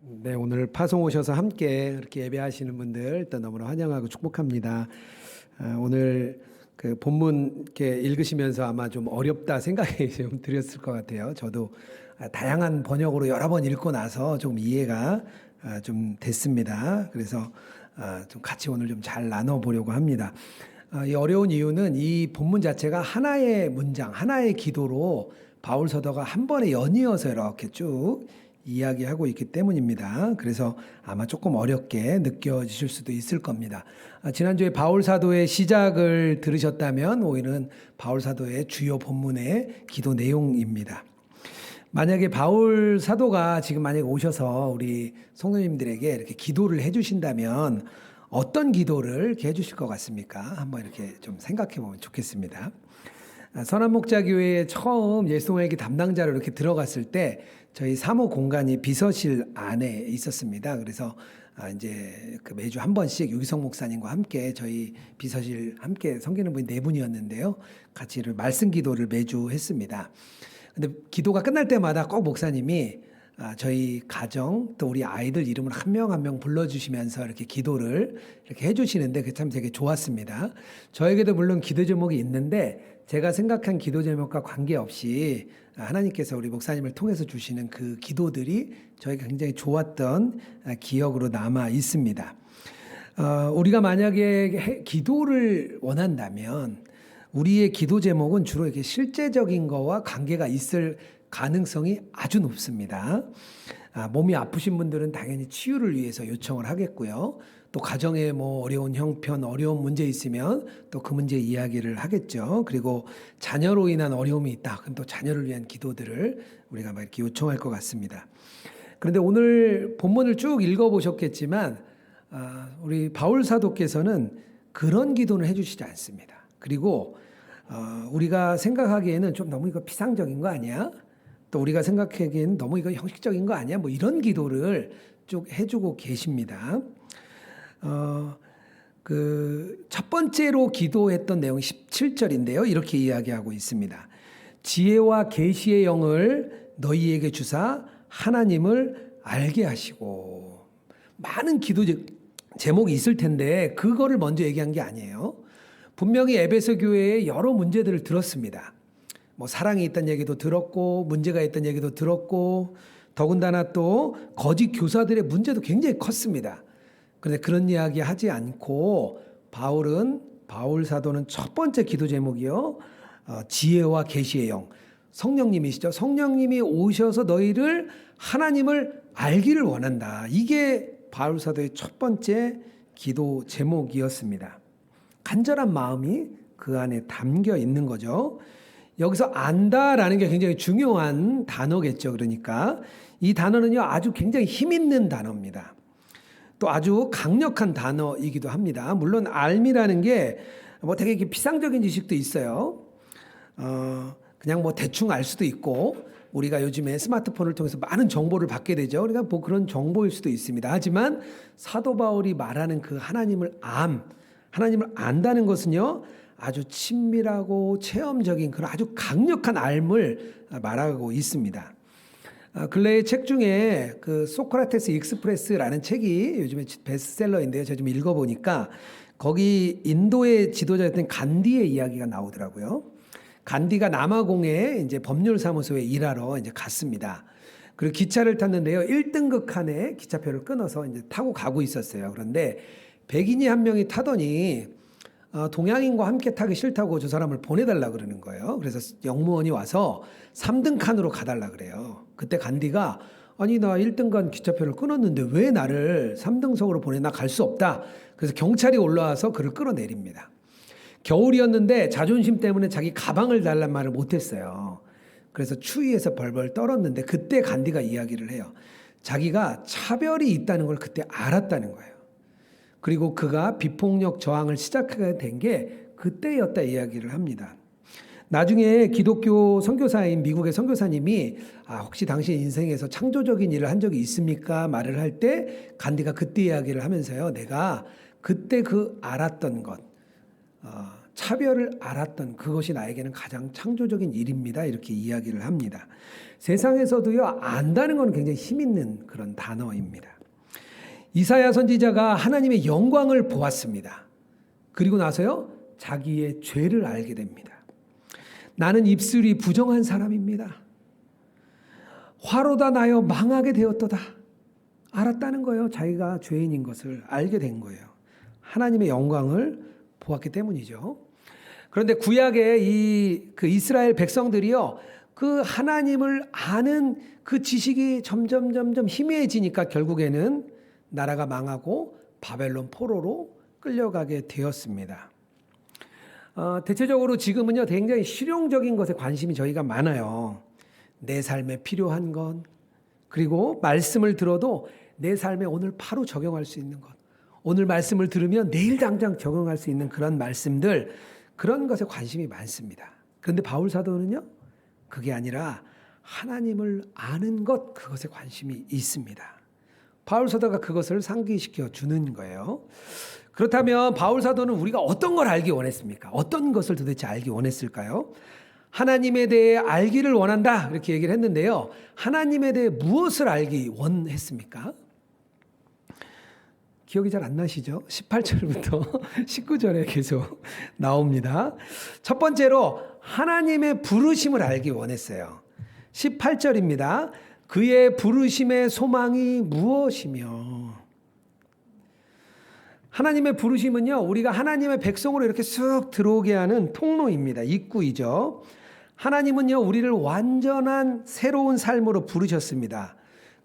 네, 오늘 파송 오셔서 함께 이렇게 예배하시는 분들 또 너무나 환영하고 축복합니다. 오늘 그 본문 이렇게 읽으시면서 아마 좀 어렵다 생각이 좀 드렸을 것 같아요. 저도 다양한 번역으로 여러 번 읽고 나서 좀 이해가 좀 됐습니다. 그래서 좀 같이 오늘 좀 잘 나눠 보려고 합니다. 이 어려운 이유는 이 본문 자체가 하나의 문장, 하나의 기도로 바울 서도가 한 번에 연이어서 이렇게 쭉 이야기하고 있기 때문입니다. 그래서 아마 조금 어렵게 느껴지실 수도 있을 겁니다. 지난주에 바울 사도의 시작을 들으셨다면 오늘은 바울 사도의 주요 본문의 기도 내용입니다. 만약에 바울 사도가 지금 만약에 오셔서 우리 성도님들에게 이렇게 기도를 해주신다면 어떤 기도를 이렇게 해주실 것 같습니까? 한번 이렇게 좀 생각해 보면 좋겠습니다. 선한목자교회에 처음 예수통일기 담당자로 이렇게 들어갔을 때 저희 사모 공간이 비서실 안에 있었습니다. 그래서 이제 그 매주 한 번씩 유기성 목사님과 함께 저희 비서실 함께 섬기는 분이 4분이었는데요. 같이 말씀 기도를 매주 했습니다. 근데 기도가 끝날 때마다 꼭 목사님이 저희 가정 또 우리 아이들 이름을 한 명 한 명 불러주시면서 이렇게 기도를 이렇게 해주시는데 그게 참 되게 좋았습니다. 저에게도 물론 기도 제목이 있는데 제가 생각한 기도 제목과 관계없이 하나님께서 우리 목사님을 통해서 주시는 그 기도들이 저에게 굉장히 좋았던 기억으로 남아 있습니다. 우리가 만약에 기도를 원한다면 우리의 기도 제목은 주로 이렇게 실제적인 거와 관계가 있을 가능성이 아주 높습니다. 몸이 아프신 분들은 당연히 치유를 위해서 요청을 하겠고요. 또 가정에 뭐 어려운 형편, 어려운 문제 있으면 또 그 문제 이야기를 하겠죠. 그리고 자녀로 인한 어려움이 있다. 그럼 또 자녀를 위한 기도들을 우리가 막 이렇게 요청할 것 같습니다. 그런데 오늘 본문을 쭉 읽어보셨겠지만 우리 바울 사도께서는 그런 기도는 해주시지 않습니다. 그리고 우리가 생각하기에는 좀 너무 이거 피상적인 거 아니야? 또 우리가 생각하기에는 너무 이거 형식적인 거 아니야? 뭐 이런 기도를 쭉 해주고 계십니다. 그 첫 번째로 기도했던 내용이 17절인데요. 이렇게 이야기하고 있습니다. 지혜와 계시의 영을 너희에게 주사 하나님을 알게 하시고. 많은 기도 제목이 있을 텐데 그거를 먼저 얘기한 게 아니에요. 분명히 에베소 교회에 여러 문제들을 들었습니다. 뭐 사랑이 있다는 얘기도 들었고 문제가 있다는 얘기도 들었고 더군다나 또 거짓 교사들의 문제도 굉장히 컸습니다. 그런데 그런 이야기 하지 않고 바울 사도는 첫 번째 기도 제목이요. 지혜와 계시의 영. 성령님이시죠. 성령님이 오셔서 너희를 하나님을 알기를 원한다. 이게 바울 사도의 첫 번째 기도 제목이었습니다. 간절한 마음이 그 안에 담겨 있는 거죠. 여기서 안다라는 게 굉장히 중요한 단어겠죠. 그러니까 이 단어는요 아주 굉장히 힘 있는 단어입니다. 또 아주 강력한 단어이기도 합니다. 물론 알미라는 게 뭐 되게 피상적인 지식도 있어요. 그냥 뭐 대충 알 수도 있고 우리가 요즘에 스마트폰을 통해서 많은 정보를 받게 되죠. 그러니까 뭐 그런 정보일 수도 있습니다. 하지만 사도 바울이 말하는 그 하나님을 안다는 것은요 아주 친밀하고 체험적인 그런 아주 강력한 알을 말하고 있습니다. 근래의 책 중에 그 소크라테스 익스프레스라는 책이 요즘에 베스트셀러인데요. 제가 좀 읽어보니까 거기 인도의 지도자였던 간디의 이야기가 나오더라고요. 간디가 남아공에 이제 법률사무소에 일하러 이제 갔습니다. 그리고 기차를 탔는데요. 1등급 칸에 기차표를 끊어서 이제 타고 가고 있었어요. 그런데 백인이 한 명이 타더니 동양인과 함께 타기 싫다고 저 사람을 보내달라 그러는 거예요. 그래서 영무원이 와서 3등 칸으로 가달라 그래요. 그때 간디가 아니 나 1등간 기차표를 끊었는데 왜 나를 3등석으로 보내? 나 갈 수 없다. 그래서 경찰이 올라와서 그를 끌어내립니다. 겨울이었는데 자존심 때문에 자기 가방을 달란 말을 못했어요. 그래서 추위에서 벌벌 떨었는데 그때 간디가 이야기를 해요. 자기가 차별이 있다는 걸 그때 알았다는 거예요. 그리고 그가 비폭력 저항을 시작하게 된 게 그때였다 이야기를 합니다. 나중에 기독교 선교사인 미국의 선교사님이 혹시 당신 인생에서 창조적인 일을 한 적이 있습니까? 말을 할 때 간디가 그때 이야기를 하면서요. 내가 그때 그 알았던 것 차별을 알았던 그것이 나에게는 가장 창조적인 일입니다. 이렇게 이야기를 합니다. 세상에서도요, 안다는 건 굉장히 힘 있는 그런 단어입니다. 이사야 선지자가 하나님의 영광을 보았습니다. 그리고 나서요, 자기의 죄를 알게 됩니다. 나는 입술이 부정한 사람입니다. 화로다 나여 망하게 되었도다. 알았다는 거예요. 자기가 죄인인 것을 알게 된 거예요. 하나님의 영광을 보았기 때문이죠. 그런데 구약의 그 이스라엘 백성들이요, 그 하나님을 아는 그 지식이 점점 희미해지니까 결국에는 나라가 망하고 바벨론 포로로 끌려가게 되었습니다. 대체적으로 지금은요, 굉장히 실용적인 것에 관심이 저희가 많아요. 내 삶에 필요한 것, 그리고 말씀을 들어도 내 삶에 오늘 바로 적용할 수 있는 것, 오늘 말씀을 들으면 내일 당장 적용할 수 있는 그런 말씀들, 그런 것에 관심이 많습니다. 그런데 바울 사도는요, 그게 아니라 하나님을 아는 것, 그것에 관심이 있습니다. 바울 사도가 그것을 상기시켜 주는 거예요. 그렇다면 바울 사도는 우리가 어떤 걸 알기 원했습니까? 어떤 것을 도대체 알기 원했을까요? 하나님에 대해 알기를 원한다, 이렇게 얘기를 했는데요. 하나님에 대해 무엇을 알기 원했습니까? 기억이 잘 안 나시죠? 18절부터 19절에 계속 나옵니다. 첫 번째로 하나님의 부르심을 알기 원했어요. 18절입니다. 그의 부르심의 소망이 무엇이며. 하나님의 부르심은요, 우리가 하나님의 백성으로 이렇게 쑥 들어오게 하는 통로입니다. 입구이죠. 하나님은요, 우리를 완전한 새로운 삶으로 부르셨습니다.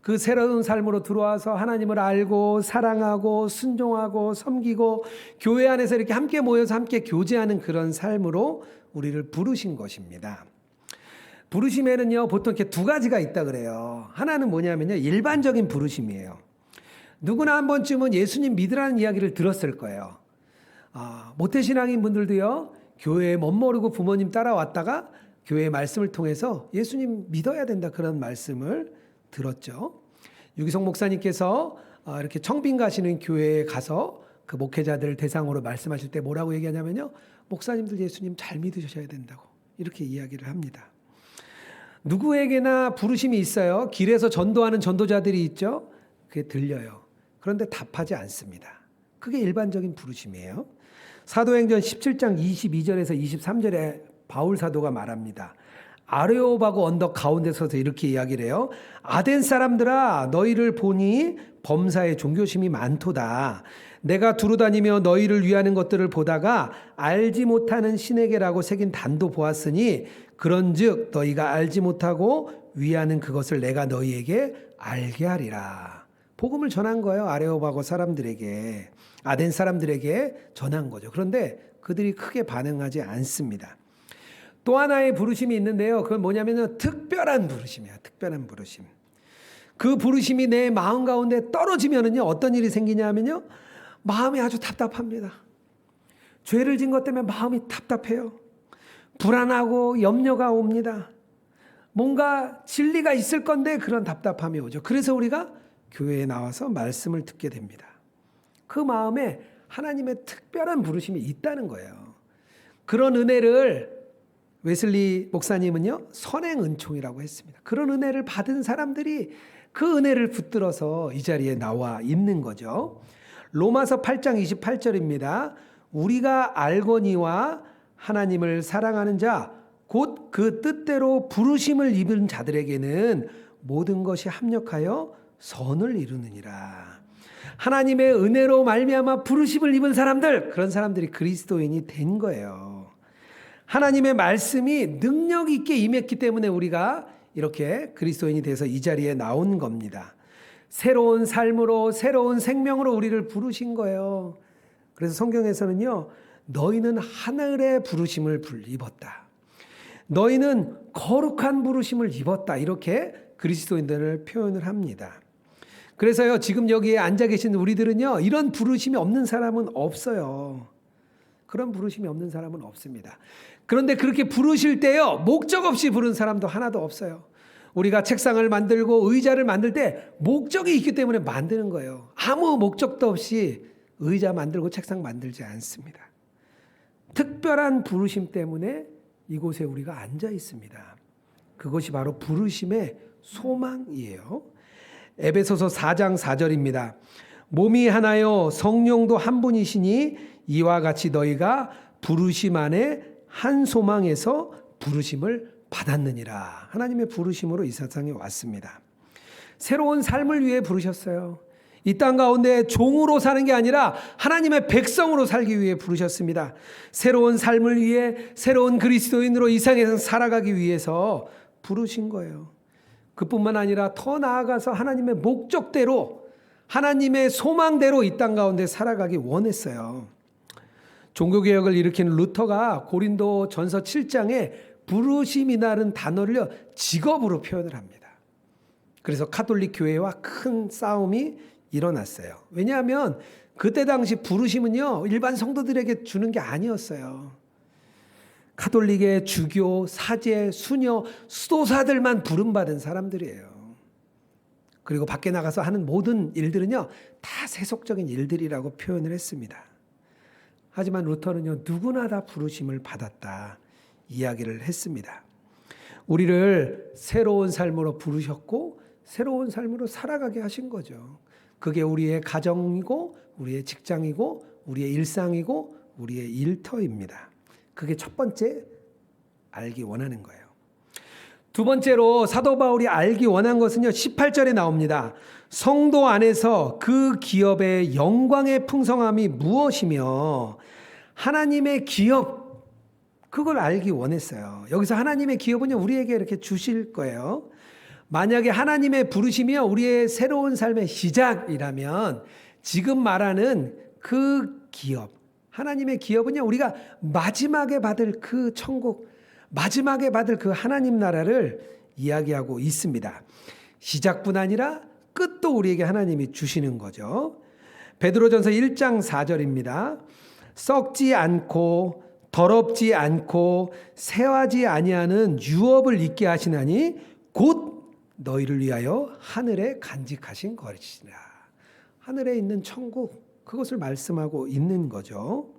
그 새로운 삶으로 들어와서 하나님을 알고 사랑하고 순종하고 섬기고 교회 안에서 이렇게 함께 모여서 함께 교제하는 그런 삶으로 우리를 부르신 것입니다. 부르심에는요, 보통 이렇게 두 가지가 있다 그래요. 하나는 뭐냐면요, 일반적인 부르심이에요. 누구나 한 번쯤은 예수님 믿으라는 이야기를 들었을 거예요. 모태신앙인 분들도요, 교회에 멋모르고 부모님 따라왔다가 교회의 말씀을 통해서 예수님 믿어야 된다, 그런 말씀을 들었죠. 유기성 목사님께서 이렇게 청빙 가시는 교회에 가서 그 목회자들 대상으로 말씀하실 때 뭐라고 얘기하냐면요, 목사님들 예수님 잘 믿으셔야 된다고 이렇게 이야기를 합니다. 누구에게나 부르심이 있어요. 길에서 전도하는 전도자들이 있죠. 그게 들려요. 그런데 답하지 않습니다. 그게 일반적인 부르심이에요. 사도행전 17장 22절에서 23절에 바울 사도가 말합니다. 아레오바고 언덕 가운데 서서 이렇게 이야기를 해요. 아덴 사람들아, 너희를 보니 범사에 종교심이 많도다. 내가 두루다니며 너희를 위하는 것들을 보다가 알지 못하는 신에게라고 새긴 단도 보았으니 그런즉 너희가 알지 못하고 위하는 그것을 내가 너희에게 알게 하리라. 복음을 전한 거예요. 아레오바고 사람들에게, 아덴 사람들에게 전한 거죠. 그런데 그들이 크게 반응하지 않습니다. 또 하나의 부르심이 있는데요. 그건 뭐냐면 특별한 부르심이야. 특별한 부르심. 그 부르심이 내 마음 가운데 떨어지면은요, 어떤 일이 생기냐면요, 마음이 아주 답답합니다. 죄를 진 것 때문에 마음이 답답해요. 불안하고 염려가 옵니다. 뭔가 진리가 있을 건데 그런 답답함이 오죠. 그래서 우리가 교회에 나와서 말씀을 듣게 됩니다. 그 마음에 하나님의 특별한 부르심이 있다는 거예요. 그런 은혜를 웨슬리 목사님은요, 선행 은총이라고 했습니다. 그런 은혜를 받은 사람들이 그 은혜를 붙들어서 이 자리에 나와 있는 거죠. 로마서 8장 28절입니다. 우리가 알거니와 하나님을 사랑하는 자 곧 그 뜻대로 부르심을 입은 자들에게는 모든 것이 합력하여 선을 이루느니라. 하나님의 은혜로 말미암아 부르심을 입은 사람들, 그런 사람들이 그리스도인이 된 거예요. 하나님의 말씀이 능력 있게 임했기 때문에 우리가 이렇게 그리스도인이 돼서 이 자리에 나온 겁니다. 새로운 삶으로, 새로운 생명으로 우리를 부르신 거예요. 그래서 성경에서는요, 너희는 하늘의 부르심을 입었다. 너희는 거룩한 부르심을 입었다. 이렇게 그리스도인들을 표현을 합니다. 그래서요, 지금 여기에 앉아 계신 우리들은요, 이런 부르심이 없는 사람은 없어요. 그런 부르심이 없는 사람은 없습니다. 그런데 그렇게 부르실 때요, 목적 없이 부른 사람도 하나도 없어요. 우리가 책상을 만들고 의자를 만들 때 목적이 있기 때문에 만드는 거예요. 아무 목적도 없이 의자 만들고 책상 만들지 않습니다. 특별한 부르심 때문에 이곳에 우리가 앉아 있습니다. 그것이 바로 부르심의 소망이에요. 에베소서 4장 4절입니다. 몸이 하나요 성령도 한 분이시니 이와 같이 너희가 부르심 안에 한 소망에서 부르심을 받았느니라. 하나님의 부르심으로 이 세상에 왔습니다. 새로운 삶을 위해 부르셨어요. 이 땅 가운데 종으로 사는 게 아니라 하나님의 백성으로 살기 위해 부르셨습니다. 새로운 삶을 위해 새로운 그리스도인으로 이 세상에서 살아가기 위해서 부르신 거예요. 그뿐만 아니라 더 나아가서 하나님의 목적대로 하나님의 소망대로 이 땅 가운데 살아가기 원했어요. 종교개혁을 일으킨 루터가 고린도 전서 7장에 부르심이라는 단어를 직업으로 표현을 합니다. 그래서 가톨릭 교회와 큰 싸움이 일어났어요. 왜냐하면 그때 당시 부르심은요 일반 성도들에게 주는 게 아니었어요. 가톨릭의 주교, 사제, 수녀, 수도사들만 부름받은 사람들이에요. 그리고 밖에 나가서 하는 모든 일들은요 다 세속적인 일들이라고 표현을 했습니다. 하지만 루터는요 누구나 다 부르심을 받았다 이야기를 했습니다. 우리를 새로운 삶으로 부르셨고 새로운 삶으로 살아가게 하신 거죠. 그게 우리의 가정이고 우리의 직장이고 우리의 일상이고 우리의 일터입니다. 그게 첫 번째 알기 원하는 거예요. 두 번째로 사도 바울이 알기 원한 것은요 18절에 나옵니다. 성도 안에서 그 기업의 영광의 풍성함이 무엇이며 하나님의 기업 그걸 알기 원했어요. 여기서 하나님의 기업은요 우리에게 이렇게 주실 거예요. 만약에 하나님의 부르심이요 우리의 새로운 삶의 시작이라면 지금 말하는 그 기업 하나님의 기업은요 우리가 마지막에 받을 그 천국 마지막에 받을 그 하나님 나라를 이야기하고 있습니다. 시작뿐 아니라 끝도 우리에게 하나님이 주시는 거죠. 베드로전서 1장 4절입니다. 썩지 않고 더럽지 않고 새하지 아니하는 유업을 잊게 하시나니 곧 너희를 위하여 하늘에 간직하신 것이라. 하늘에 있는 천국 그것을 말씀하고 있는 거죠.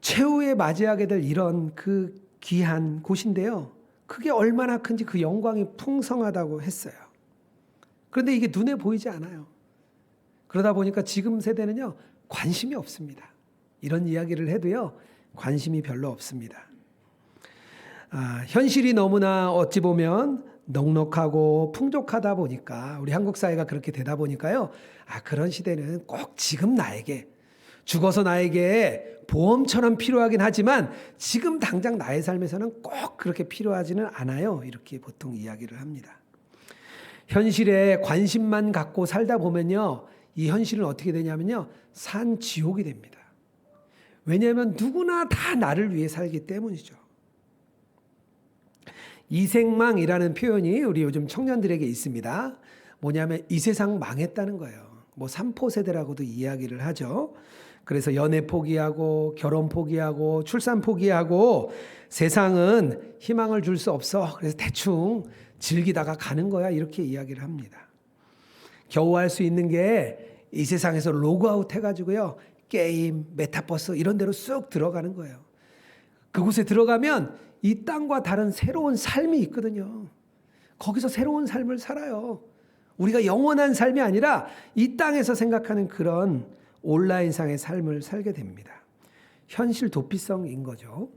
최후에 맞이하게 될 이런 그 귀한 곳인데요. 그게 얼마나 큰지 그 영광이 풍성하다고 했어요. 그런데 이게 눈에 보이지 않아요. 그러다 보니까 지금 세대는요 관심이 없습니다. 이런 이야기를 해도요 관심이 별로 없습니다. 현실이 너무나 어찌 보면 넉넉하고 풍족하다 보니까 우리 한국 사회가 그렇게 되다 보니까요. 그런 시대는 꼭 지금 나에게 죽어서 나에게 보험처럼 필요하긴 하지만 지금 당장 나의 삶에서는 꼭 그렇게 필요하지는 않아요. 이렇게 보통 이야기를 합니다. 현실에 관심만 갖고 살다 보면요. 이 현실은 어떻게 되냐면요. 산 지옥이 됩니다. 왜냐하면 누구나 다 나를 위해 살기 때문이죠. 이생망이라는 표현이 우리 요즘 청년들에게 있습니다. 뭐냐면 이 세상 망했다는 거예요. 뭐 삼포세대라고도 이야기를 하죠. 그래서 연애 포기하고 결혼 포기하고 출산 포기하고 세상은 희망을 줄 수 없어. 그래서 대충 즐기다가 가는 거야. 이렇게 이야기를 합니다. 겨우 할 수 있는 게 이 세상에서 로그아웃 해가지고요. 게임, 메타버스 이런 데로 쑥 들어가는 거예요. 그곳에 들어가면 이 땅과 다른 새로운 삶이 있거든요. 거기서 새로운 삶을 살아요. 우리가 영원한 삶이 아니라 이 땅에서 생각하는 그런 온라인상의 삶을 살게 됩니다. 현실 도피성인 거죠.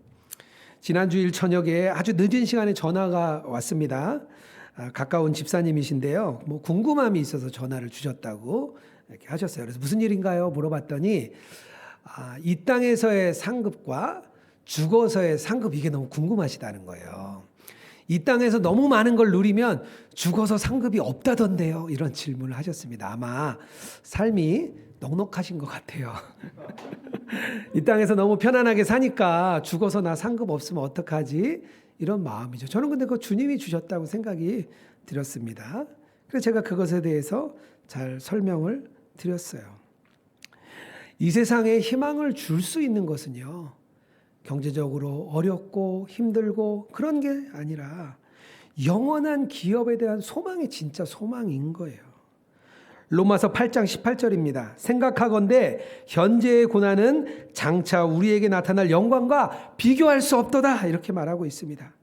지난 주일 저녁에 아주 늦은 시간에 전화가 왔습니다. 가까운 집사님이신데요. 뭐 궁금함이 있어서 전화를 주셨다고 이렇게 하셨어요. 그래서 무슨 일인가요? 물어봤더니 이 땅에서의 상급과 죽어서의 상급 이게 너무 궁금하시다는 거예요. 이 땅에서 너무 많은 걸 누리면 죽어서 상급이 없다던데요. 이런 질문을 하셨습니다. 아마 삶이 넉넉하신 것 같아요. 이 땅에서 너무 편안하게 사니까 죽어서 나 상급 없으면 어떡하지? 이런 마음이죠. 저는 근데 그 주님이 주셨다고 생각이 들었습니다. 그래서 제가 그것에 대해서 잘 설명을 드렸어요. 이 세상에 희망을 줄 수 있는 것은요. 경제적으로 어렵고 힘들고 그런 게 아니라 영원한 기업에 대한 소망이 진짜 소망인 거예요. 로마서 8장 18절입니다. 생각하건대 현재의 고난은 장차 우리에게 나타날 영광과 비교할 수 없도다. 이렇게 말하고 있습니다.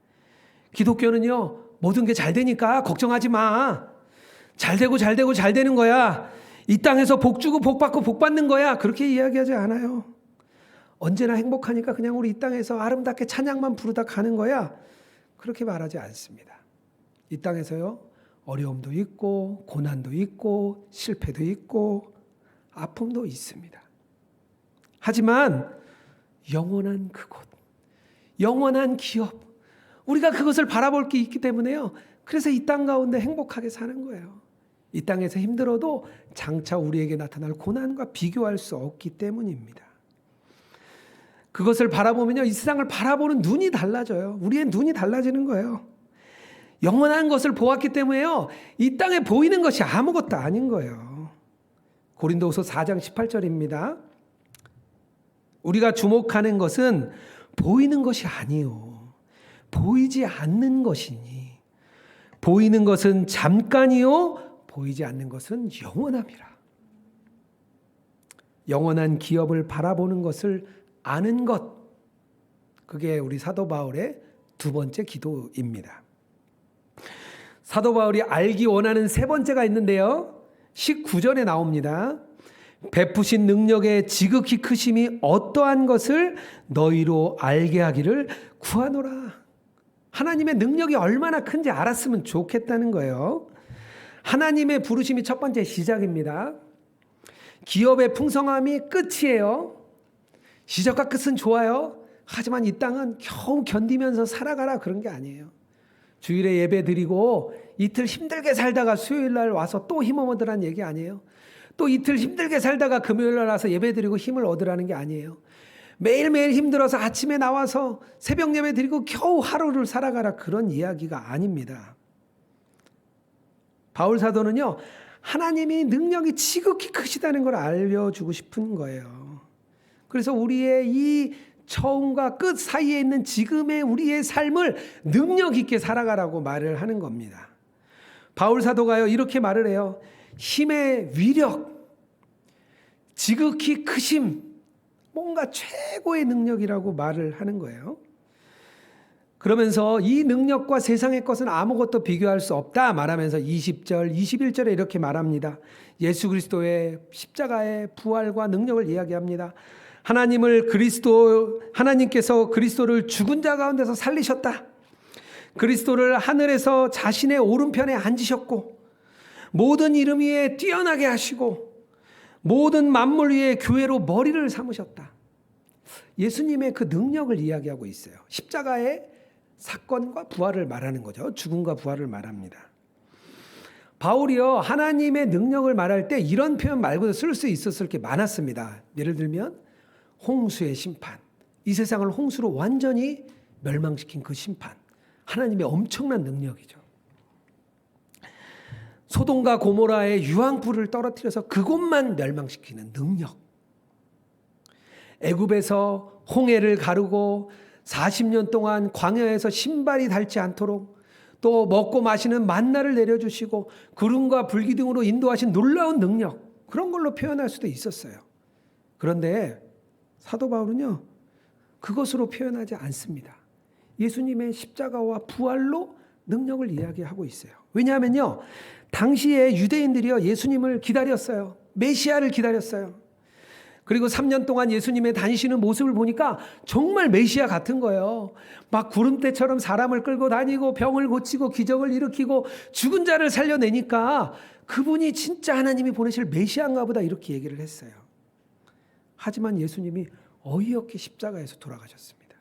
기독교는요, 모든 게 잘 되니까 걱정하지 마. 잘 되고 잘 되는 거야. 이 땅에서 복 주고 복 받고 복 받는 거야. 그렇게 이야기하지 않아요. 언제나 행복하니까 그냥 우리 이 땅에서 아름답게 찬양만 부르다 가는 거야. 그렇게 말하지 않습니다. 이 땅에서요, 어려움도 있고 고난도 있고 실패도 있고 아픔도 있습니다. 하지만 영원한 그곳, 영원한 기업, 우리가 그것을 바라볼 게 있기 때문에요. 그래서 이 땅 가운데 행복하게 사는 거예요. 이 땅에서 힘들어도 장차 우리에게 나타날 고난과 비교할 수 없기 때문입니다. 그것을 바라보면요, 이 세상을 바라보는 눈이 달라져요. 우리의 눈이 달라지는 거예요. 영원한 것을 보았기 때문에요, 이 땅에 보이는 것이 아무것도 아닌 거예요. 고린도후서 4장 18절입니다. 우리가 주목하는 것은 보이는 것이 아니요 보이지 않는 것이니 보이는 것은 잠깐이요 보이지 않는 것은 영원함이라. 영원한 기업을 바라보는 것을 아는 것, 그게 우리 사도 바울의 두 번째 기도입니다. 사도 바울이 알기 원하는 세 번째가 있는데요, 19절에 나옵니다. 베푸신 능력의 지극히 크심이 어떠한 것을 너희로 알게 하기를 구하노라. 하나님의 능력이 얼마나 큰지 알았으면 좋겠다는 거예요. 하나님의 부르심이 첫 번째 시작입니다. 기업의 풍성함이 끝이에요. 시작과 끝은 좋아요. 하지만 이 땅은 겨우 견디면서 살아가라, 그런 게 아니에요. 주일에 예배 드리고 이틀 힘들게 살다가 수요일 날 와서 또 힘 얻으라는 얘기 아니에요. 또 이틀 힘들게 살다가 금요일 날 와서 예배 드리고 힘을 얻으라는 게 아니에요. 매일매일 힘들어서 아침에 나와서 새벽 예배 드리고 겨우 하루를 살아가라, 그런 이야기가 아닙니다. 바울 사도는요, 하나님이 능력이 지극히 크시다는 걸 알려주고 싶은 거예요. 그래서 우리의 이 처음과 끝 사이에 있는 지금의 우리의 삶을 능력 있게 살아가라고 말을 하는 겁니다. 바울 사도가요, 이렇게 말을 해요. 힘의 위력, 지극히 크심, 뭔가 최고의 능력이라고 말을 하는 거예요. 그러면서 이 능력과 세상의 것은 아무것도 비교할 수 없다 말하면서 20절, 21절에 이렇게 말합니다. 예수 그리스도의 십자가의 부활과 능력을 이야기합니다. 하나님께서 그리스도를 죽은 자 가운데서 살리셨다. 그리스도를 하늘에서 자신의 오른편에 앉으셨고 모든 이름 위에 뛰어나게 하시고 모든 만물 위에 교회로 머리를 삼으셨다. 예수님의 그 능력을 이야기하고 있어요. 십자가의 사건과 부활을 말하는 거죠. 죽음과 부활을 말합니다. 바울이요, 하나님의 능력을 말할 때 이런 표현 말고도 쓸 수 있었을 게 많았습니다. 예를 들면 홍수의 심판, 이 세상을 홍수로 완전히 멸망시킨 그 심판, 하나님의 엄청난 능력이죠. 소돔과 고모라의 유황불을 떨어뜨려서 그곳만 멸망시키는 능력, 애굽에서 홍해를 가르고 40년 동안 광야에서 신발이 닳지 않도록 또 먹고 마시는 만나를 내려주시고 구름과 불기 등으로 인도하신 놀라운 능력, 그런 걸로 표현할 수도 있었어요. 그런데 사도 바울은요, 그것으로 표현하지 않습니다. 예수님의 십자가와 부활로 능력을 이야기하고 있어요. 왜냐하면요, 당시에 유대인들이요, 예수님을 기다렸어요. 메시아를 기다렸어요. 그리고 3년 동안 예수님의 다니시는 모습을 보니까 정말 메시아 같은 거예요. 막 구름대처럼 사람을 끌고 다니고 병을 고치고 기적을 일으키고 죽은 자를 살려내니까 그분이 진짜 하나님이 보내실 메시아인가 보다, 이렇게 얘기를 했어요. 하지만 예수님이 어이없게 십자가에서 돌아가셨습니다.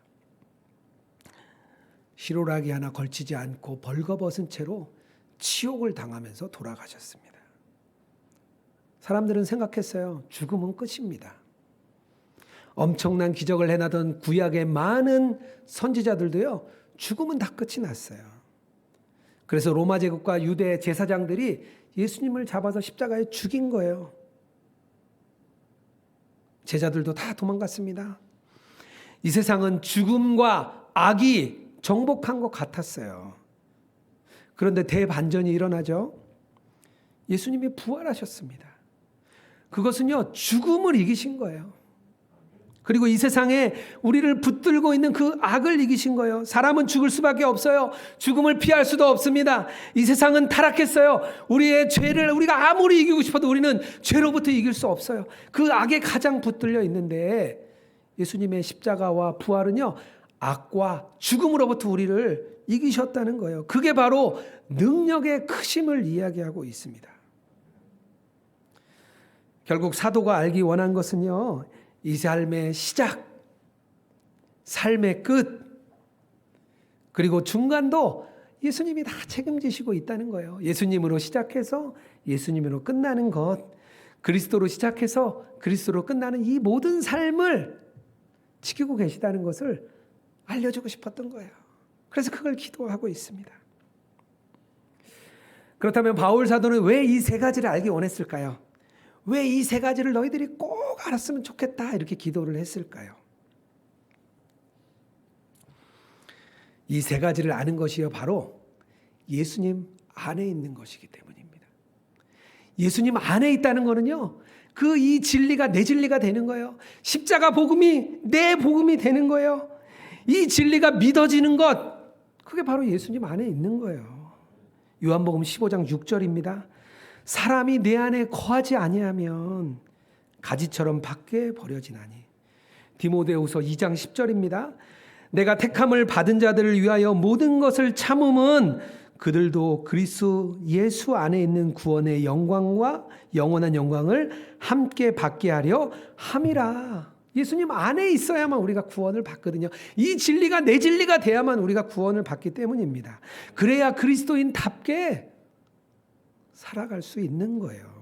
시로라기 하나 걸치지 않고 벌거벗은 채로 치욕을 당하면서 돌아가셨습니다. 사람들은 생각했어요. 죽음은 끝입니다. 엄청난 기적을 해나던 구약의 많은 선지자들도요, 죽음은 다 끝이 났어요. 그래서 로마 제국과 유대 제사장들이 예수님을 잡아서 십자가에 죽인 거예요. 제자들도 다 도망갔습니다. 이 세상은 죽음과 악이 정복한 것 같았어요. 그런데 대반전이 일어나죠. 예수님이 부활하셨습니다. 그것은요, 죽음을 이기신 거예요. 그리고 이 세상에 우리를 붙들고 있는 그 악을 이기신 거예요. 사람은 죽을 수밖에 없어요. 죽음을 피할 수도 없습니다. 이 세상은 타락했어요. 우리의 죄를 우리가 아무리 이기고 싶어도 우리는 죄로부터 이길 수 없어요. 그 악에 가장 붙들려 있는데 예수님의 십자가와 부활은요, 악과 죽음으로부터 우리를 이기셨다는 거예요. 그게 바로 능력의 크심을 이야기하고 있습니다. 결국 사도가 알기 원한 것은요, 이 삶의 시작, 삶의 끝, 그리고 중간도 예수님이 다 책임지시고 있다는 거예요. 예수님으로 시작해서 예수님으로 끝나는 것, 그리스도로 시작해서 그리스도로 끝나는 이 모든 삶을 지키고 계시다는 것을 알려주고 싶었던 거예요. 그래서 그걸 기도하고 있습니다. 그렇다면 바울 사도는 왜 이 세 가지를 알기 원했을까요? 왜 이 세 가지를 너희들이 꼭 알았으면 좋겠다 이렇게 기도를 했을까요? 이 세 가지를 아는 것이요 바로 예수님 안에 있는 것이기 때문입니다. 예수님 안에 있다는 것은요, 그 이 진리가 내 진리가 되는 거예요. 십자가 복음이 내 복음이 되는 거예요. 이 진리가 믿어지는 것, 그게 바로 예수님 안에 있는 거예요. 요한복음 15장 6절입니다. 사람이 내 안에 거하지 아니하면 가지처럼 밖에 버려지나니. 디모데후서 2장 10절입니다. 내가 택함을 받은 자들을 위하여 모든 것을 참음은 그들도 그리스도 예수 안에 있는 구원의 영광과 영원한 영광을 함께 받게 하려 함이라. 예수님 안에 있어야만 우리가 구원을 받거든요. 이 진리가 내 진리가 돼야만 우리가 구원을 받기 때문입니다. 그래야 그리스도인답게 살아갈 수 있는 거예요.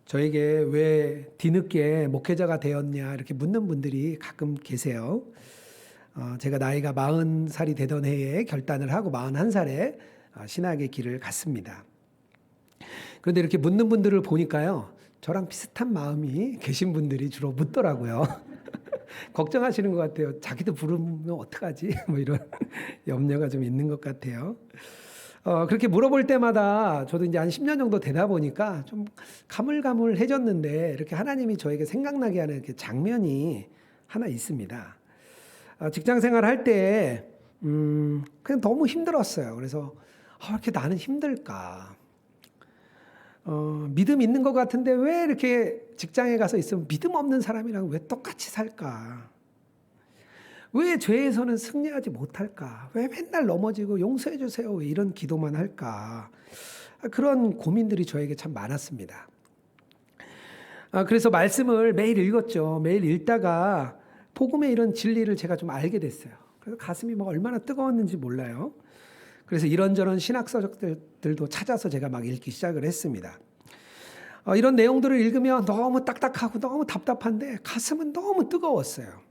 저에게 왜 뒤늦게 목회자가 되었냐 이렇게 묻는 분들이 가끔 계세요. 제가 나이가 40살이 되던 해에 결단을 하고 41살에 신학의 길을 갔습니다. 그런데 이렇게 묻는 분들을 보니까요, 저랑 비슷한 마음이 계신 분들이 주로 묻더라고요. 걱정하시는 것 같아요. 자기도 부르면 어떡하지? 뭐 이런 염려가 좀 있는 것 같아요. 그렇게 물어볼 때마다 저도 이제 한 10년 정도 되다 보니까 좀 가물가물해졌는데 이렇게 하나님이 저에게 생각나게 하는 이렇게 장면이 하나 있습니다. 직장 생활 할 때, 그냥 너무 힘들었어요. 그래서, 왜 이렇게 나는 힘들까? 믿음 있는 것 같은데 왜 이렇게 직장에 가서 있으면 믿음 없는 사람이랑 왜 똑같이 살까? 왜 죄에서는 승리하지 못할까? 왜 맨날 넘어지고 용서해 주세요? 왜 이런 기도만 할까? 그런 고민들이 저에게 참 많았습니다. 그래서 말씀을 매일 읽었죠. 매일 읽다가 복음의 이런 진리를 제가 좀 알게 됐어요. 그래서 가슴이 막 얼마나 뜨거웠는지 몰라요. 그래서 이런저런 신학서적들도 찾아서 제가 막 읽기 시작을 했습니다. 이런 내용들을 읽으면 너무 딱딱하고 너무 답답한데 가슴은 너무 뜨거웠어요.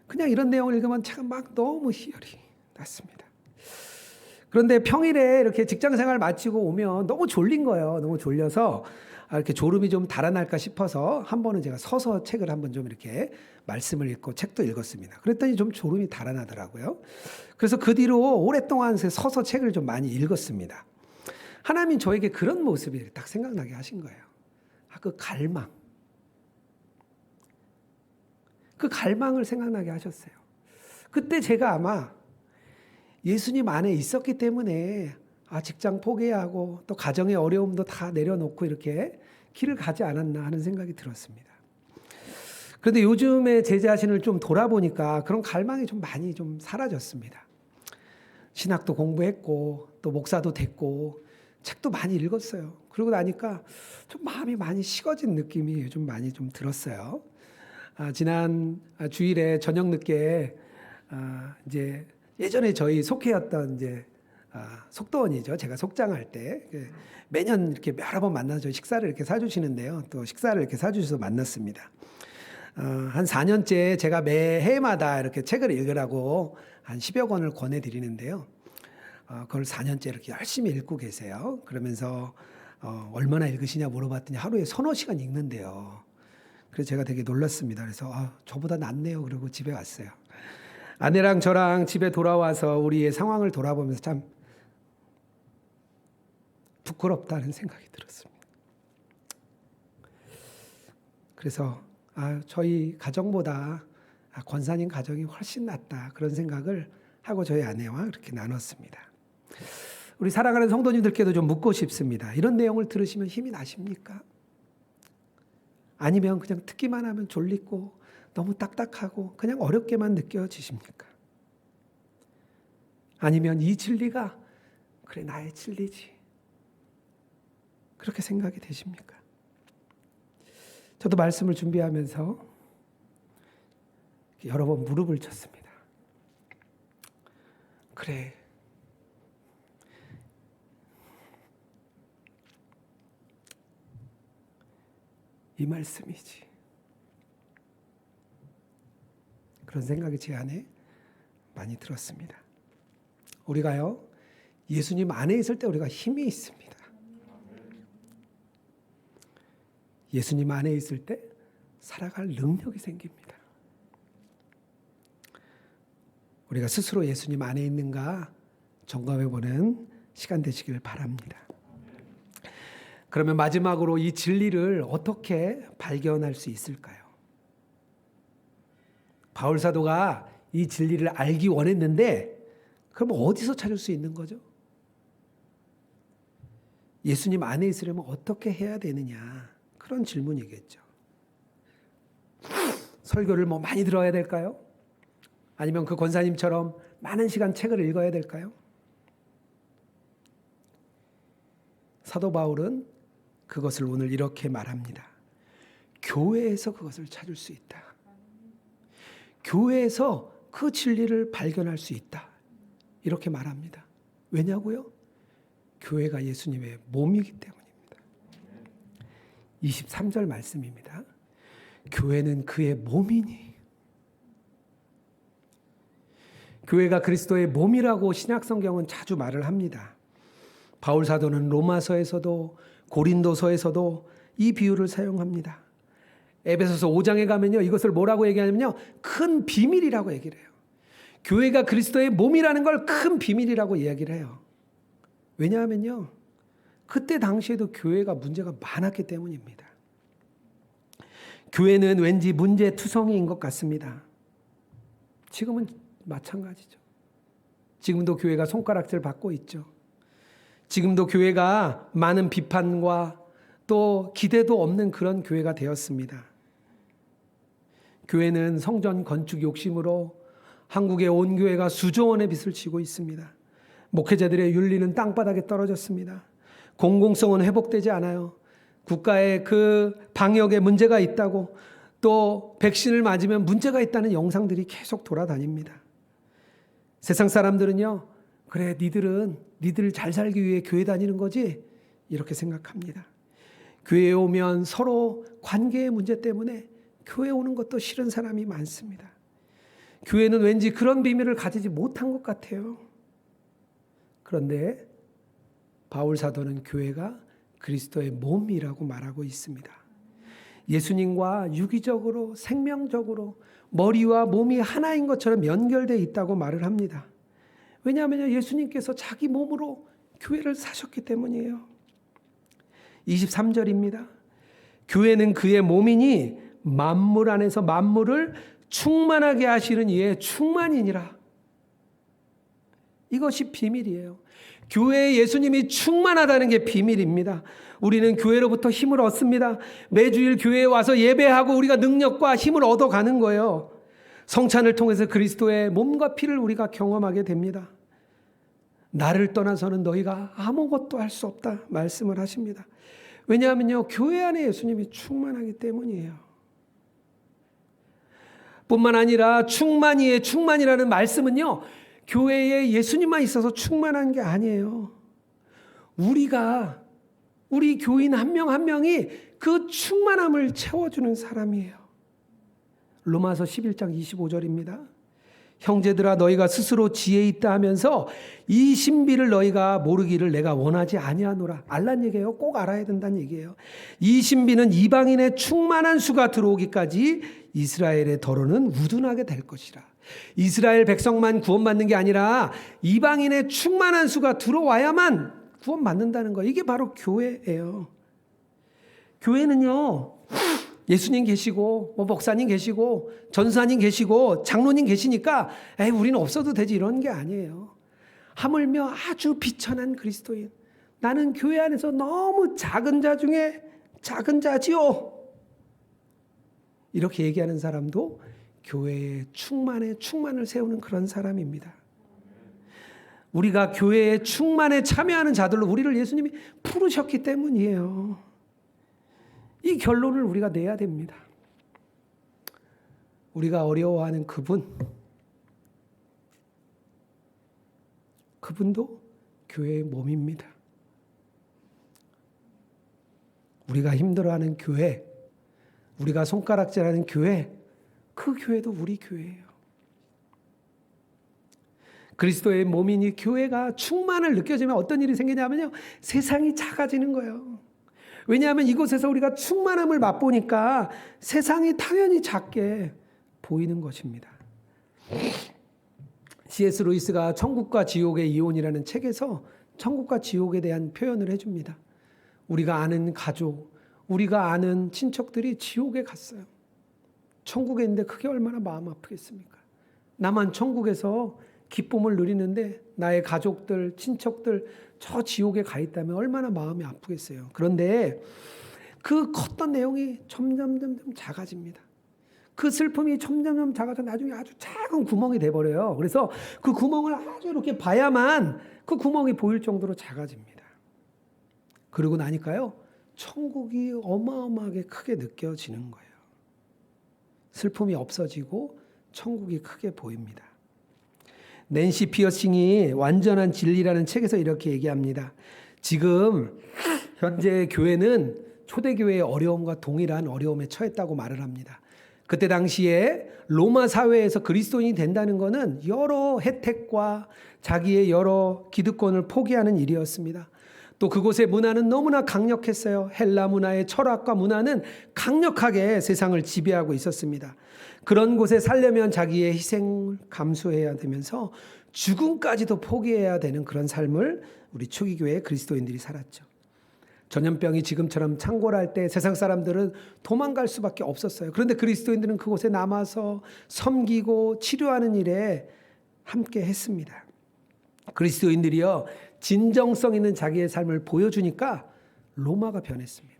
그냥 이런 내용을 읽으면 제가 막 너무 희열이 났습니다. 그런데 평일에 이렇게 직장 생활 마치고 오면 너무 졸린 거예요. 너무 졸려서 이렇게 졸음이 좀 달아날까 싶어서 한 번은 제가 서서 책을 한번 좀 이렇게 말씀을 읽고 책도 읽었습니다. 그랬더니 좀 졸음이 달아나더라고요. 그래서 그 뒤로 오랫동안 서서 책을 좀 많이 읽었습니다. 하나님이 저에게 그런 모습이 딱 생각나게 하신 거예요. 그 갈망. 그 갈망을 생각나게 하셨어요. 그때 제가 아마 예수님 안에 있었기 때문에 직장 포기해야 하고 또 가정의 어려움도 다 내려놓고 이렇게 길을 가지 않았나 하는 생각이 들었습니다. 그런데 요즘에 제 자신을 좀 돌아보니까 그런 갈망이 좀 많이 좀 사라졌습니다. 신학도 공부했고 또 목사도 됐고 책도 많이 읽었어요. 그러고 나니까 좀 마음이 많이 식어진 느낌이 요즘 많이 좀 들었어요. 지난 주일에 저녁 늦게 이제 예전에 저희 속회였던 이제 속도원이죠. 제가 속장할 때 매년 이렇게 여러 번 만나서 식사를 이렇게 사주시는데요. 또 식사를 이렇게 사주셔서 만났습니다. 한 4년째 제가 매해마다 이렇게 책을 읽으라고 한 10여 권을 권해드리는데요. 그걸 4년째 이렇게 열심히 읽고 계세요. 그러면서 얼마나 읽으시냐 물어봤더니 하루에 서너 시간 읽는데요. 그래서 제가 되게 놀랐습니다. 그래서 저보다 낫네요. 그러고 집에 왔어요. 아내랑 저랑 집에 돌아와서 우리의 상황을 돌아보면서 참 부끄럽다는 생각이 들었습니다. 그래서 저희 가정보다 권사님 가정이 훨씬 낫다, 그런 생각을 하고 저희 아내와 그렇게 나눴습니다. 우리 사랑하는 성도님들께도 좀 묻고 싶습니다. 이런 내용을 들으시면 힘이 나십니까? 아니면 그냥 듣기만 하면 졸리고 너무 딱딱하고 그냥 어렵게만 느껴지십니까? 아니면 이 진리가 그래 나의 진리지, 그렇게 생각이 되십니까? 저도 말씀을 준비하면서 여러 번 무릎을 쳤습니다. 그래, 이 말씀이지. 그런 생각이 제 안에 많이 들었습니다. 우리가요, 예수님 안에 있을 때 우리가 힘이 있습니다. 예수님 안에 있을 때 살아갈 능력이 생깁니다. 우리가 스스로 예수님 안에 있는가 점검해보는 시간 되시길 바랍니다. 그러면 마지막으로 이 진리를 어떻게 발견할 수 있을까요? 바울 사도가 이 진리를 알기 원했는데 그럼 어디서 찾을 수 있는 거죠? 예수님 안에 있으려면 어떻게 해야 되느냐, 그런 질문이겠죠. 설교를 많이 들어야 될까요? 아니면 그 권사님처럼 많은 시간 책을 읽어야 될까요? 사도 바울은 그것을 오늘 이렇게 말합니다. 교회에서 그것을 찾을 수 있다. 교회에서 그 진리를 발견할 수 있다. 이렇게 말합니다. 왜냐고요? 교회가 예수님의 몸이기 때문입니다. 23절 말씀입니다. 교회는 그의 몸이니. 교회가 그리스도의 몸이라고 신약성경은 자주 말을 합니다. 바울 사도는 로마서에서도 고린도서에서도 이 비유를 사용합니다. 에베소서 5장에 가면요, 이것을 뭐라고 얘기하냐면요, 큰 비밀이라고 얘기를 해요. 교회가 그리스도의 몸이라는 걸 큰 비밀이라고 이야기를 해요. 왜냐하면요, 그때 당시에도 교회가 문제가 많았기 때문입니다. 교회는 왠지 문제투성이인 것 같습니다. 지금은 마찬가지죠. 지금도 교회가 손가락질 받고 있죠. 지금도 교회가 많은 비판과 또 기대도 없는 그런 교회가 되었습니다. 교회는 성전 건축 욕심으로 한국의 온 교회가 수조 원의 빚을 지고 있습니다. 목회자들의 윤리는 땅바닥에 떨어졌습니다. 공공성은 회복되지 않아요. 국가의 그 방역에 문제가 있다고, 또 백신을 맞으면 문제가 있다는 영상들이 계속 돌아다닙니다. 세상 사람들은요, 그래 니들 잘 살기 위해 교회 다니는 거지, 이렇게 생각합니다. 교회에 오면 서로 관계의 문제 때문에 교회 오는 것도 싫은 사람이 많습니다. 교회는 왠지 그런 비밀을 가지지 못한 것 같아요. 그런데 바울 사도는 교회가 그리스도의 몸이라고 말하고 있습니다. 예수님과 유기적으로 생명적으로 머리와 몸이 하나인 것처럼 연결되어 있다고 말을 합니다. 왜냐하면 예수님께서 자기 몸으로 교회를 사셨기 때문이에요. 23절입니다. 교회는 그의 몸이니 만물 안에서 만물을 충만하게 하시는 이의 충만이니라. 이것이 비밀이에요. 교회에 예수님이 충만하다는 게 비밀입니다. 우리는 교회로부터 힘을 얻습니다. 매주일 교회에 와서 예배하고 우리가 능력과 힘을 얻어가는 거예요. 성찬을 통해서 그리스도의 몸과 피를 우리가 경험하게 됩니다. 나를 떠나서는 너희가 아무것도 할 수 없다 말씀을 하십니다. 왜냐하면요, 교회 안에 예수님이 충만하기 때문이에요. 뿐만 아니라 충만이의 충만이라는 말씀은요, 교회에 예수님만 있어서 충만한 게 아니에요. 우리 교인 한 명 한 명이 그 충만함을 채워주는 사람이에요. 로마서 11장 25절입니다. 형제들아 너희가 스스로 지혜 있다 하면서 이 신비를 너희가 모르기를 내가 원하지 아니하노라. 알란 얘기예요. 꼭 알아야 된다는 얘기예요. 이 신비는 이방인의 충만한 수가 들어오기까지 이스라엘의 더러는 우둔하게 될 것이라. 이스라엘 백성만 구원받는 게 아니라 이방인의 충만한 수가 들어와야만 구원받는다는 거, 이게 바로 교회예요. 교회는요, 예수님 계시고 목사님 계시고 전사님 계시고 장로님 계시니까 우리는 없어도 되지, 이런 게 아니에요. 하물며 아주 비천한 그리스도인, 나는 교회 안에서 너무 작은 자 중에 작은 자지요, 이렇게 얘기하는 사람도 교회의 충만을 세우는 그런 사람입니다. 우리가 교회의 충만에 참여하는 자들로 우리를 예수님이 부르셨기 때문이에요. 이 결론을 우리가 내야 됩니다. 우리가 어려워하는 그분도 교회의 몸입니다. 우리가 힘들어하는 교회, 우리가 손가락질하는 교회, 그 교회도 우리 교회예요. 그리스도의 몸인 이 교회가 충만을 느껴지면 어떤 일이 생기냐면요, 세상이 작아지는 거예요. 왜냐하면 이곳에서 우리가 충만함을 맛보니까 세상이 당연히 작게 보이는 것입니다. C.S. 루이스가 천국과 지옥의 이혼이라는 책에서 천국과 지옥에 대한 표현을 해줍니다. 우리가 아는 가족, 우리가 아는 친척들이 지옥에 갔어요. 천국에 있는데 그게 얼마나 마음 아프겠습니까? 나만 천국에서 기쁨을 누리는데 나의 가족들, 친척들 저 지옥에 가 있다면 얼마나 마음이 아프겠어요. 그런데 그 컸던 내용이 점점 작아집니다. 그 슬픔이 점점 작아서 나중에 아주 작은 구멍이 돼버려요. 그래서 그 구멍을 아주 이렇게 봐야만 그 구멍이 보일 정도로 작아집니다. 그러고 나니까요, 천국이 어마어마하게 크게 느껴지는 거예요. 슬픔이 없어지고 천국이 크게 보입니다. 낸시 피어싱이 완전한 진리라는 책에서 이렇게 얘기합니다. 지금 현재 교회는 초대교회의 어려움과 동일한 어려움에 처했다고 말을 합니다. 그때 당시에 로마 사회에서 그리스도인이 된다는 것은 여러 혜택과 자기의 여러 기득권을 포기하는 일이었습니다. 또 그곳의 문화는 너무나 강력했어요. 헬라 문화의 철학과 문화는 강력하게 세상을 지배하고 있었습니다. 그런 곳에 살려면 자기의 희생을 감수해야 되면서 죽음까지도 포기해야 되는 그런 삶을 우리 초기교회의 그리스도인들이 살았죠. 전염병이 지금처럼 창궐할 때 세상 사람들은 도망갈 수밖에 없었어요. 그런데 그리스도인들은 그곳에 남아서 섬기고 치료하는 일에 함께 했습니다. 그리스도인들이요, 진정성 있는 자기의 삶을 보여주니까 로마가 변했습니다.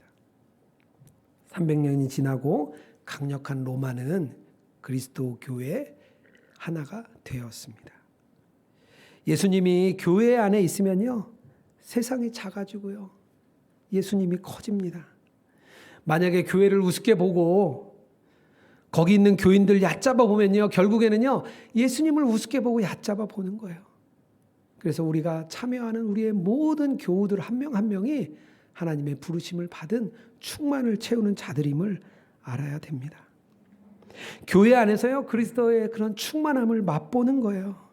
300년이 지나고 강력한 로마는 그리스도 교회 하나가 되었습니다. 예수님이 교회 안에 있으면요, 세상이 작아지고요, 예수님이 커집니다. 만약에 교회를 우습게 보고 거기 있는 교인들 얕잡아 보면요, 결국에는요, 예수님을 우습게 보고 얕잡아 보는 거예요. 그래서 우리가 참여하는 우리의 모든 교우들 한 명 한 명이 하나님의 부르심을 받은 충만을 채우는 자들임을 알아야 됩니다. 교회 안에서요, 그리스도의 그런 충만함을 맛보는 거예요.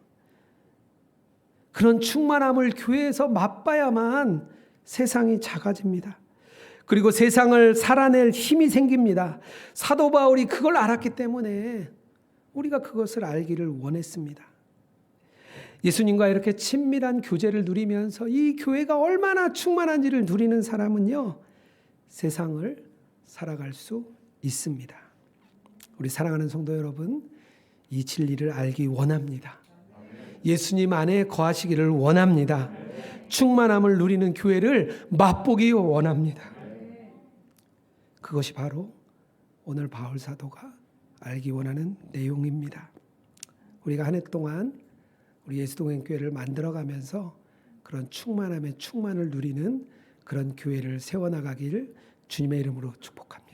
그런 충만함을 교회에서 맛봐야만 세상이 작아집니다. 그리고 세상을 살아낼 힘이 생깁니다. 사도 바울이 그걸 알았기 때문에 우리가 그것을 알기를 원했습니다. 예수님과 이렇게 친밀한 교제를 누리면서 이 교회가 얼마나 충만한지를 누리는 사람은요, 세상을 살아갈 수 있습니다. 우리 사랑하는 성도 여러분, 이 진리를 알기 원합니다. 예수님 안에 거하시기를 원합니다. 충만함을 누리는 교회를 맛보기 원합니다. 그것이 바로 오늘 바울 사도가 알기 원하는 내용입니다. 우리가 한 해 동안 우리 예수동행교회를 만들어가면서 그런 충만함의 충만을 누리는 그런 교회를 세워나가기를 주님의 이름으로 축복합니다.